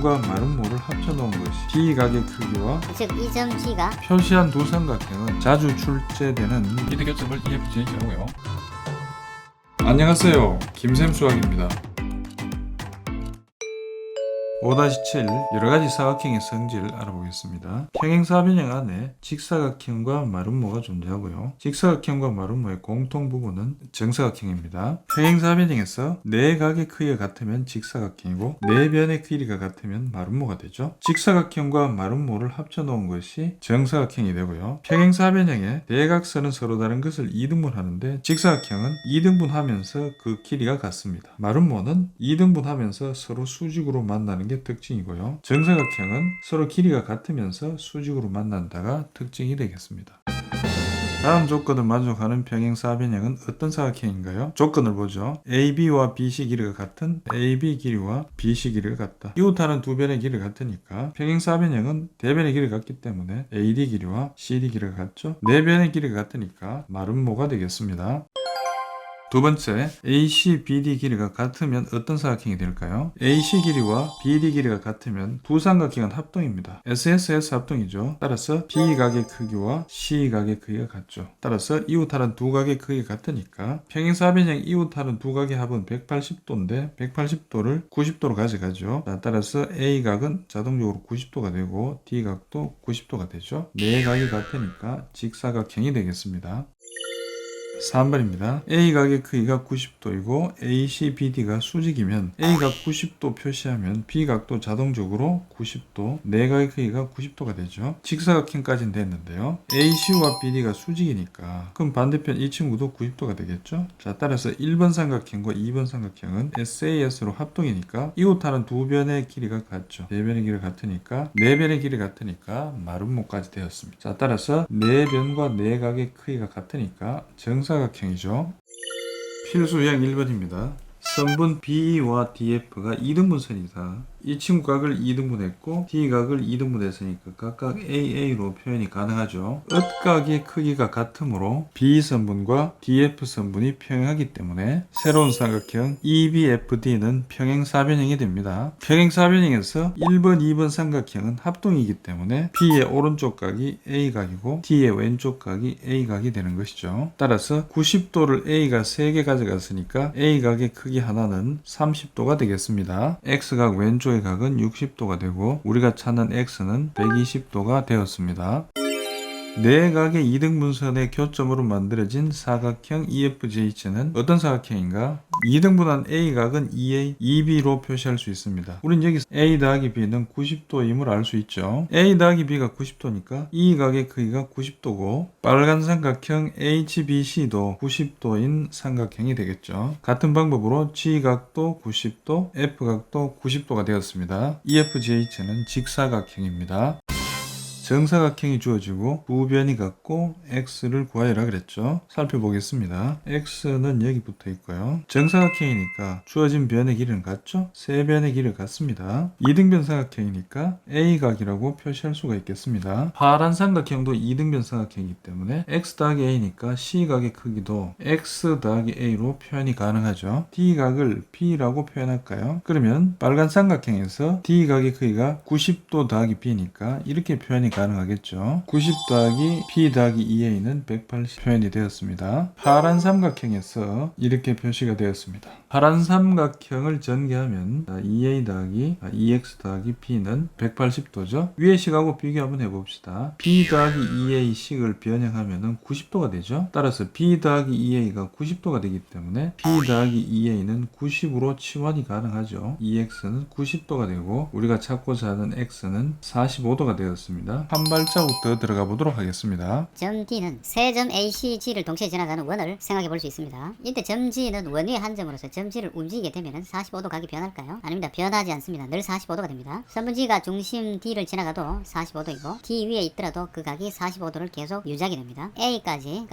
G각형과 마름모를 합쳐놓은 것이 B각의 크기와 즉 이 점 G가 표시한 두 삼각형은 자주 출제되는 비대결점을 EFG라고요. 안녕하세요, 김샘수학입니다. 5-7 여러가지 사각형의 성질을 알아보겠습니다. 평행사변형 안에 직사각형과 마름모가 존재하고요. 직사각형과 마름모의 공통 부분은 정사각형입니다. 평행사변형에서 네 각의 크기가 같으면 직사각형이고 네 변의 길이가 같으면 마름모가 되죠. 직사각형과 마름모를 합쳐놓은 것이 정사각형이 되고요. 평행사변형의 대각선은 서로 다른 것을 2등분하는데 직사각형은 2등분하면서 그 길이가 같습니다. 마름모는 2등분하면서 서로 수직으로 만나는 게 특징이고요. 정사각형은 서로 길이가 같으면서 수직으로 만난다가 특징이 되겠습니다. 다음 조건을 만족하는 평행사변형은 어떤 사각형인가요? 조건을 보죠. AB와 BC 길이가 같은 AB 길이와 BC 길이가 같다. 이웃하는 두 변의 길이가 같으니까 평행사변형은 대변의 길이가 같기 때문에 AD 길이와 CD 길이가 같죠. 네 변의 길이가 같으니까 마름모가 되겠습니다. 두 번째, AC, BD 길이가 같으면 어떤 사각형이 될까요? AC 길이와 BD 길이가 같으면 두 삼각형은 합동입니다. SSS 합동이죠. 따라서 B각의 크기와 C각의 크기가 같죠. 따라서 이웃하는 두 각의 크기가 같으니까 평행사변형 이웃하는 두 각의 합은 180도인데 180도를 90도로 가져가죠. 따라서 A각은 자동적으로 90도가 되고 D각도 90도가 되죠. 네 각이 같으니까 직사각형이 되겠습니다. 3번입니다. A각의 크기가 90도이고 AC, BD가 수직이면 A각 90도 표시하면 B각도 자동적으로 90도, 네 각의 크기가 90도가 되죠. 직사각형까지는 됐는데요. AC와 BD가 수직이니까 그럼 반대편 이 친구도 90도가 되겠죠. 자, 따라서 1번 삼각형과 2번 삼각형은 SAS로 합동이니까 이웃하는 두 변의 길이가 같죠. 네 변의 길이가 같으니까 네 변의 길이 같으니까 마름모까지 되었습니다. 자, 따라서 네 변과 네 각의 크기가 같으니까 정사각형이죠. 필수 유형 1번입니다. 선분 BE와 DF가 2등분선이다. 이 친구 각을 2등분했고 D각을 2등분했으니까 각각 AA로 표현이 가능하죠. 엇각의 크기가 같으므로 B선분과 DF선분이 평행하기 때문에 새로운 삼각형 EBFD는 평행사변형이 됩니다. 평행사변형에서 1번, 2번 삼각형은 합동이기 때문에 B의 오른쪽 각이 A각이고 D의 왼쪽 각이 A각이 되는 것이죠. 따라서 90도를 A가 3개 가져갔으니까 A각의 크기 하나는 30도가 되겠습니다. X각 왼쪽의 각은 60도가 되고 우리가 찾는 X는 120도가 되었습니다. 네 각의 2등분선의 교점으로 만들어진 사각형 EFGH는 어떤 사각형인가? 2등분한 A각은 EA, EB로 표시할 수 있습니다. 우린 여기서 A 더하기 B는 90도임을 알 수 있죠. A 더하기 B가 90도니까 이 각의 크기가 90도고 빨간 삼각형 HBC도 90도인 삼각형이 되겠죠. 같은 방법으로 G각도 90도, F각도 90도가 되었습니다. EFGH는 직사각형입니다. 정사각형이 주어지고 두 변이 같고 X를 구하여라 그랬죠. 살펴보겠습니다. X는 여기 붙어 있고요. 정사각형이니까 주어진 변의 길이는 같죠? 세 변의 길이가 같습니다. 2등변 삼각형이니까 A각이라고 표시할 수가 있겠습니다. 파란 삼각형도 2등변 삼각형이기 때문에 X 더하기 A니까 C각의 크기도 X 더하기 A로 표현이 가능하죠. D각을 B라고 표현할까요? 그러면 빨간 삼각형에서 D각의 크기가 90도 더하기 B니까 이렇게 표현이 가능하겠죠. 90 더하기 P 더하기 EA는 180 표현이 되었습니다. 파란 삼각형에서 이렇게 표시가 되었습니다. 파란 삼각형을 전개하면 EA 더하기 EX 더하기 P는 180도죠. 위의 식하고 비교 한번 해봅시다. P 더하기 EA 식을 변형하면 90도가 되죠. 따라서 B 더하기 EA가 90도가 되기 때문에 P 더하기 EA는 90으로 치환이 가능하죠. EX는 90도가 되고 우리가 찾고자 하는 X는 45도가 되었습니다. 한 발자국 더 들어가 보도록 하겠습니다. 점 D는 세 점 ACG를 동시에 지나가는 원을 생각해 볼 수 있습니다. 이때 점 G는 원 위의 한 점으로서 점 G를 움직이게 되면 45도 각이 변할까요? 아닙니다. 변하지 않습니다. 늘 45도가 됩니다. 선분 G가 중심 D를 지나가도 45도이고 D 위에 있더라도 그 각이 45도를 계속 유지하게 됩니다. A까지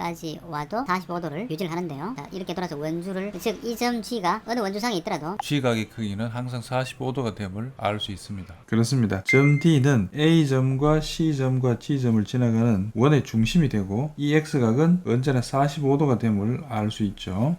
와도 45도를 유지를 하는데요. 자, 이렇게 돌아서 원주를 즉 이 점 G가 어느 원주상에 있더라도 G각의 크기는 항상 45도가 됨을 알 수 있습니다. 그렇습니다. 점 D는 A점과 C점과 G점을 지나가는 원의 중심이 되고 이 X각은 언제나 45도가 됨을 알 수 있죠.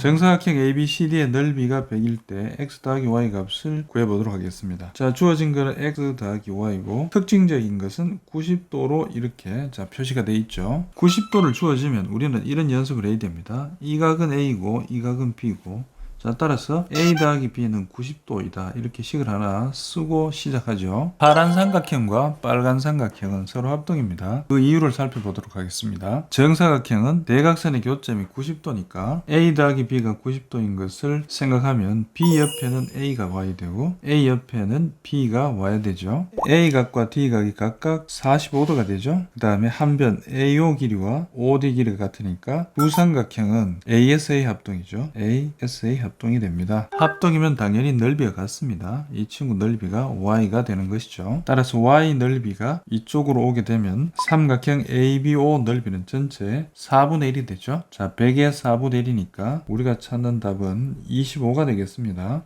정사각형 ABCD의 넓이가 100일 때 x 더하기 y 값을 구해보도록 하겠습니다. 자, 주어진 거는 x 더하기 y고 특징적인 것은 90도로 이렇게 자 표시가 되어 있죠. 90도를 주어지면 우리는 이런 연습을 해야 됩니다. 이 각은 A고 이 각은 B고, 자, 따라서 A 더하기 B는 90도이다. 이렇게 식을 하나 쓰고 시작하죠. 파란 삼각형과 빨간 삼각형은 서로 합동입니다. 그 이유를 살펴보도록 하겠습니다. 정사각형은 대각선의 교점이 90도니까 A 더하기 B가 90도인 것을 생각하면 B 옆에는 A가 와야 되고 A 옆에는 B가 와야 되죠. A 각과 D 각이 각각 45도가 되죠. 그 다음에 한 변 AO 길이와 OD 길이가 같으니까 두 삼각형은 ASA 합동이죠. ASA 합동이 됩니다. 합동이면 당연히 넓이가 같습니다. 이 친구 넓이가 y가 되는 것이죠. 따라서 y 넓이가 이쪽으로 오게 되면 삼각형 ABO 넓이는 전체 4분의 1이 되죠. 자, 100의 4분의 1이니까 우리가 찾는 답은 25가 되겠습니다.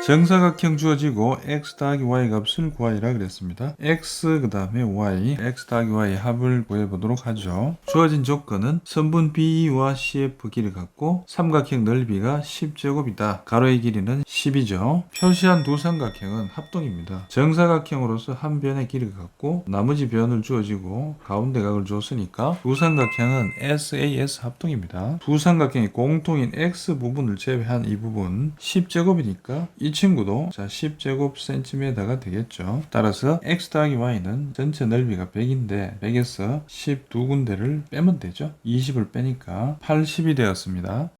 정사각형 주어지고 x 더하기 y 값을 구하리라 그랬습니다. x 그 다음에 y, x 더하기 y 합을 구해보도록 하죠. 주어진 조건은 선분 BE와 CF 길이 같고 삼각형 넓이가 10제곱이다. 가로의 길이는 10이죠. 표시한 두 삼각형은 합동입니다. 정사각형으로서 한 변의 길이가 같고 나머지 변을 주어지고 가운데 각을 줬으니까 두 삼각형은 SAS 합동입니다. 두 삼각형의 공통인 x 부분을 제외한 이 부분 10제곱이니까 이 친구도 자 10제곱cm가 되겠죠. 따라서 x 더하기 y는 전체 넓이가 100인데 100에서 12군데를 빼면 되죠. 20을 빼니까 80이 되었습니다.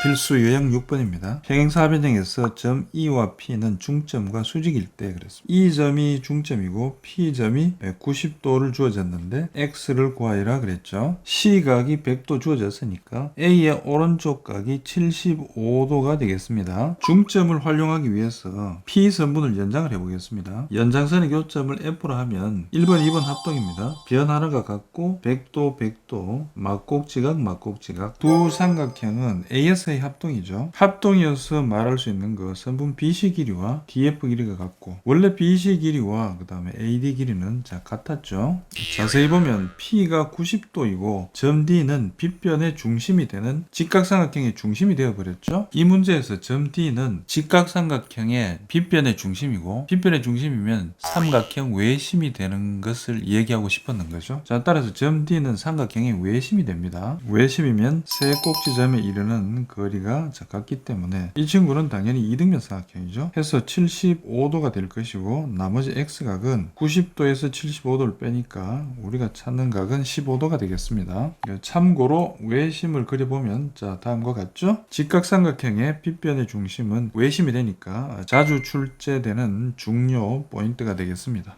필수 유형 6번입니다. 평행사변형에서 점 E와 P는 중점과 수직일 때 그랬습니다. 이 점이 중점이고 P점이 90도를 주어졌는데 X를 구하리라 그랬죠. C각이 100도 주어졌으니까 A의 오른쪽 각이 75도가 되겠습니다. 중점을 활용하기 위해서 P선분을 연장을 해보겠습니다. 연장선의 교점을 F로 하면 1번, 2번 합동입니다. 변 하나가 같고 100도, 100도, 막꼭지각, 막꼭지각. 두 삼각형은 AS 합동이죠. 합동이어서 말할 수 있는 거 선분 BC 길이와 DF 길이가 같고 원래 BC 길이와 그 다음에 AD 길이는 자 같았죠. 자세히 보면 P가 90도이고 점 D는 빗변의 중심이 되는 직각삼각형의 중심이 되어버렸죠. 이 문제에서 점 D는 직각삼각형의 빗변의 중심이고 빗변의 중심이면 삼각형 외심이 되는 것을 얘기하고 싶었는 거죠. 자, 따라서 점 D는 삼각형의 외심이 됩니다. 외심이면 세 꼭지점에 이르는 거리가 같기 때문에 이 친구는 당연히 이등변 삼각형이죠. 해서 75도가 될 것이고 나머지 X각은 90도에서 75도를 빼니까 우리가 찾는 각은 15도가 되겠습니다. 참고로 외심을 그려보면 자 다음과 같죠? 직각삼각형의 빗변의 중심은 외심이 되니까 자주 출제되는 중요 포인트가 되겠습니다.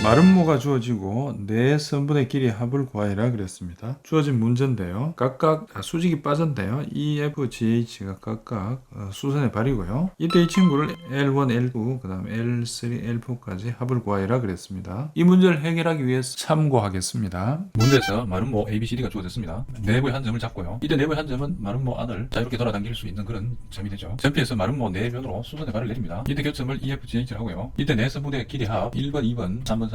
마름모가 주어지고 네 선분의 길이 합을 구하리라 그랬습니다. 주어진 문제인데요. 각각 수직이 빠졌네요. EF, GH가 각각 수선의 발이고요. 이때 이 친구를 L1, L2, 그 다음 L3, L4까지 합을 구하리라 그랬습니다. 이 문제를 해결하기 위해서 참고하겠습니다. 문제에서 마름모 ABCD가 주어졌습니다. 내부의 한 점을 잡고요. 이때 내부의 한 점은 마름모 안을 자유롭게 돌아다닐 수 있는 그런 점이 되죠. 점피에서 마름모 네 변으로 수선의 발을 내립니다. 이때 교점을 EF, GH를 하고요. 이때 네 선분의 길이 합 1번, 2번, 3번, 4번,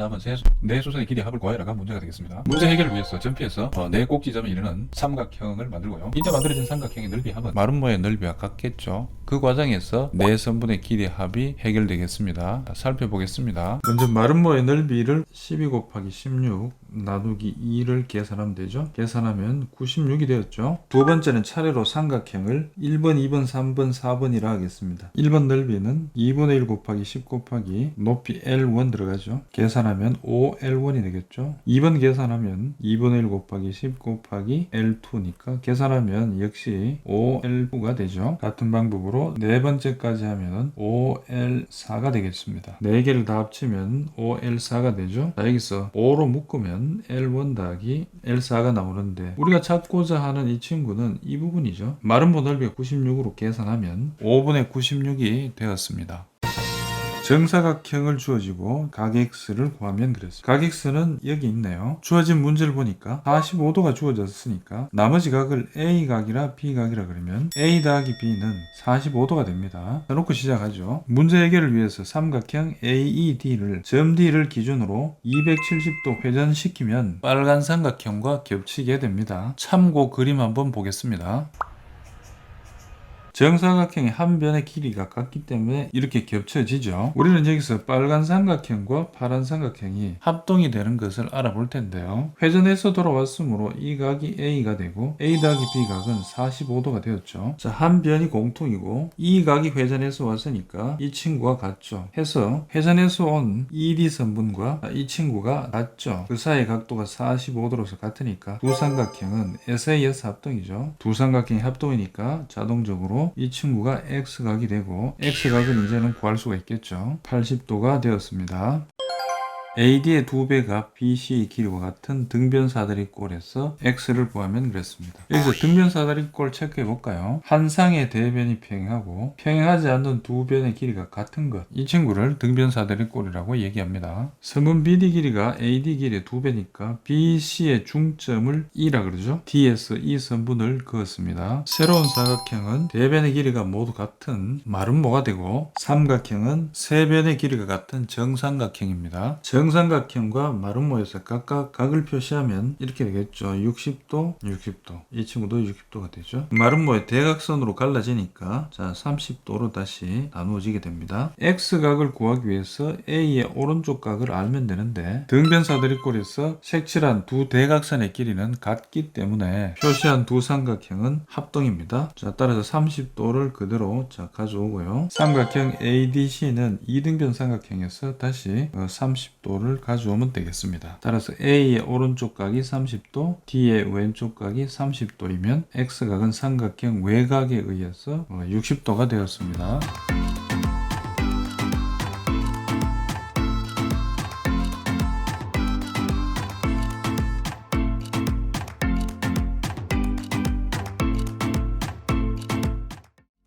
네 수선의 길이 합을 구하여라가 문제가 되겠습니다. 문제 해결을 위해서 점피에서 네 꼭지점에 이르는 삼각형을 만들고요. 이때 만들어진 삼각형의 넓이 합은 마름모의 넓이와 같겠죠. 그 과정에서 네 선분의 길이 합이 해결되겠습니다. 살펴보겠습니다. 먼저 마름모의 넓이를 12 곱하기 16 나누기 2를 계산하면 되죠. 계산하면 96이 되었죠. 두 번째는 차례로 삼각형을 1번, 2번, 3번, 4번이라 하겠습니다. 1번 넓이는 2분의 1 곱하기 10 곱하기 높이 L1 들어가죠. 계산하면 5L1이 되겠죠. 2번 계산하면 2분의 1 곱하기 10 곱하기 L2니까 계산하면 역시 5L2가 되죠. 같은 방법으로 네 번째까지 하면 5L4가 되겠습니다. 네 개를 다 합치면 5L4가 되죠. 자, 여기서 5로 묶으면 L1 더하기 L4가 나오는데 우리가 찾고자 하는 이 친구는 이 부분이죠. 마름모 넓이가 96으로 계산하면 5분의 96이 되었습니다. 정사각형을 주어지고 각 X를 구하면 그랬어요. 각 X는 여기 있네요. 주어진 문제를 보니까 45도가 주어졌으니까 나머지 각을 A각이라 B각이라 그러면 A 더하기 B는 45도가 됩니다. 자, 놓고 시작하죠. 문제 해결을 위해서 삼각형 AED를 점 D를 기준으로 270도 회전시키면 빨간 삼각형과 겹치게 됩니다. 참고 그림 한번 보겠습니다. 정사각형의 한 변의 길이가 같기 때문에 이렇게 겹쳐지죠. 우리는 여기서 빨간 삼각형과 파란 삼각형이 합동이 되는 것을 알아볼 텐데요. 회전해서 돌아왔으므로 이 각이 A가 되고 A 더하기 B 각은 45도가 되었죠. 자, 한 변이 공통이고 이 각이 회전해서 왔으니까 이 친구가 같죠. 해서 회전해서 온 ED 선분과 이 친구가 같죠. 그 사이의 각도가 45도로서 같으니까 두 삼각형은 SAS 합동이죠. 두 삼각형이 합동이니까 자동적으로 이 친구가 X각이 되고 X각은 이제는 구할 수가 있겠죠. 80도가 되었습니다. AD의 2배가 BC의 길이와 같은 등변사다리꼴에서 X를 구하면 그랬습니다. 여기서 등변사다리꼴 체크해 볼까요? 한 쌍의 대변이 평행하고 평행하지 않는 두 변의 길이가 같은 것. 이 친구를 등변사다리꼴이라고 얘기합니다. 선분 BD 길이가 AD 길이의 2배니까 BC의 중점을 E라 그러죠. D에서 이 선분을 그었습니다. 새로운 사각형은 대변의 길이가 모두 같은 마름모가 되고 삼각형은 세 변의 길이가 같은 정삼각형입니다. 정삼각형과 마름모에서 각각 각을 표시하면 이렇게 되겠죠. 60도, 60도. 이 친구도 60도가 되죠. 마름모의 대각선으로 갈라지니까 자 30도로 다시 나누어지게 됩니다. X각을 구하기 위해서 A의 오른쪽 각을 알면 되는데 등변사다리꼴에서 색칠한 두 대각선의 길이는 같기 때문에 표시한 두 삼각형은 합동입니다. 자 따라서 30도를 그대로 자 가져오고요. 삼각형 ADC는 이등변 삼각형에서 다시 30도를 가져오면 되겠습니다. 따라서 A의 오른쪽 각이 30도, D의 왼쪽 각이 30도이면 X각은 삼각형 외곽에 의해서 60도가 되었습니다.